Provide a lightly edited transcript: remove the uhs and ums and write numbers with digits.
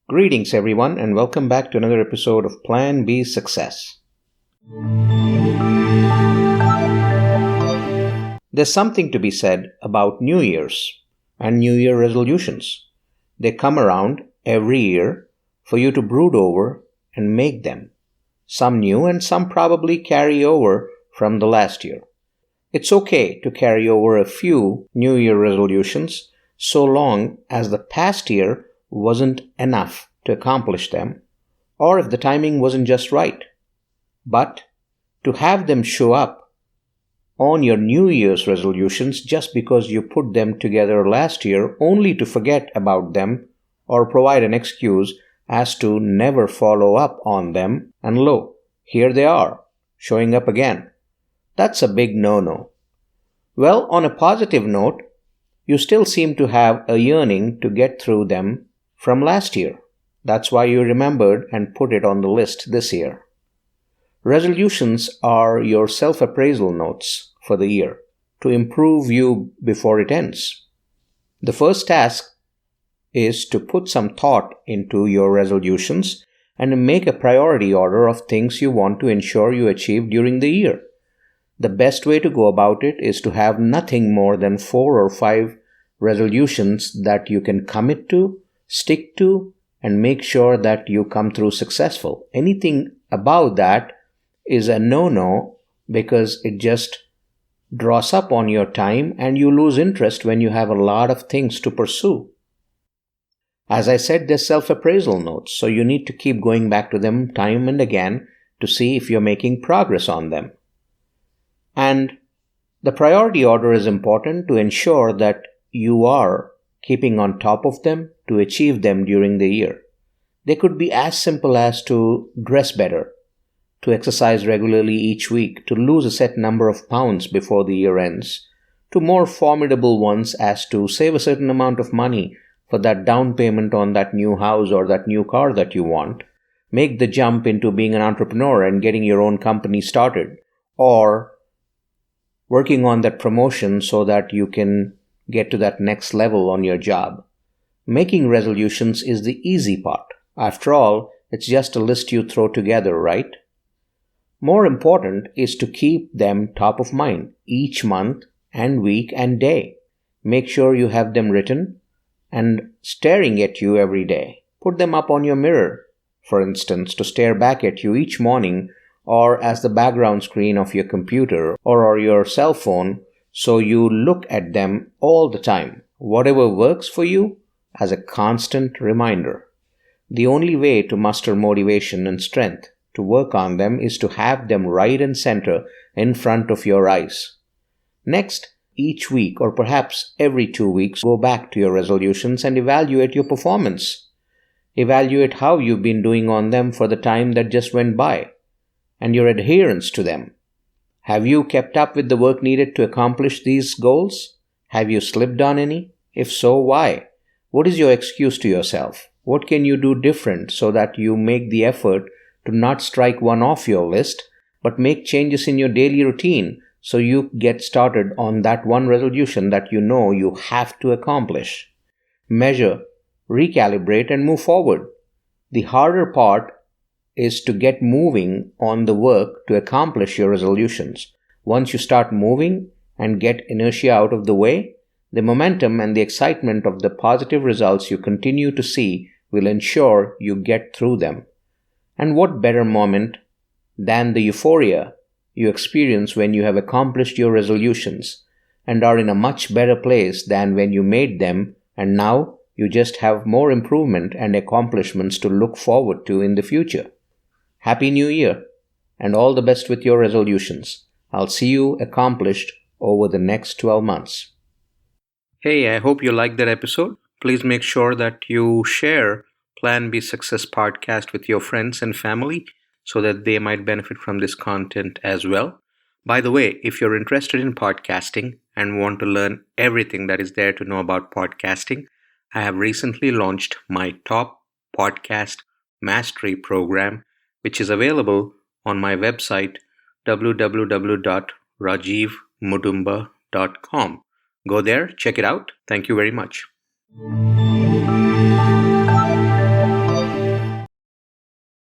Greetings, everyone, and welcome back to another episode of Plan B Success. There's something to be said about New Year's and New Year resolutions. They come around every year for you to brood over and make them. Some new and some probably carry over from the last year. It's okay to carry over a few New Year resolutions so long as the past year wasn't enough to accomplish them, or if the timing wasn't just right. But to have them show up on your New Year's resolutions just because you put them together last year only to forget about them or provide an excuse as to never follow up on them, and lo, here they are, showing up again. That's a big no-no. Well, on a positive note, you still seem to have a yearning to get through them from last year. That's why you remembered and put it on the list this year. Resolutions are your self-appraisal notes for the year to improve you before it ends. The first task is to put some thought into your resolutions and make a priority order of things you want to ensure you achieve during the year. The best way to go about it is to have nothing more than 4 or 5 resolutions that you can commit to, stick to, and make sure that you come through successful. Anything above that is a no-no because it just draws up on your time and you lose interest when you have a lot of things to pursue. As I said, they're self-appraisal notes, so you need to keep going back to them time and again to see if you're making progress on them. And the priority order is important to ensure that you are keeping on top of them to achieve them during the year. They could be as simple as to dress better, to exercise regularly each week, to lose a set number of pounds before the year ends, to more formidable ones as to save a certain amount of money for that down payment on that new house or that new car that you want, make the jump into being an entrepreneur and getting your own company started, or working on that promotion so that you can get to that next level on your job. Making resolutions is the easy part. After all, it's just a list you throw together, right? More important is to keep them top of mind each month and week and day. Make sure you have them written and staring at you every day. Put them up on your mirror, for instance, to stare back at you each morning or as the background screen of your computer or your cell phone, so you look at them all the time. Whatever works for you as a constant reminder. The only way to muster motivation and strength to work on them is to have them right and center in front of your eyes. Next, each week or perhaps every 2 weeks, go back to your resolutions and evaluate your performance. Evaluate how you've been doing on them for the time that just went by and your adherence to them. Have you kept up with the work needed to accomplish these goals? Have you slipped on any? If so, why? What is your excuse to yourself? What can you do different so that you make the effort to not strike one off your list, but make changes in your daily routine so you get started on that one resolution that you know you have to accomplish? Measure, recalibrate, and move forward. The harder part is to get moving on the work to accomplish your resolutions. Once you start moving and get inertia out of the way, the momentum and the excitement of the positive results you continue to see will ensure you get through them. And what better moment than the euphoria you experience when you have accomplished your resolutions and are in a much better place than when you made them, and now you just have more improvement and accomplishments to look forward to in the future. Happy New Year, and all the best with your resolutions. I'll see you accomplished over the next 12 months. Hey, I hope you liked that episode. Please make sure that you share Plan B Success podcast with your friends and family so that they might benefit from this content as well. By the way, if you're interested in podcasting and want to learn everything that is there to know about podcasting, I have recently launched my top podcast mastery program, which is available on my website www.rajivmudumba.com. Go there, check it out. Thank you very much.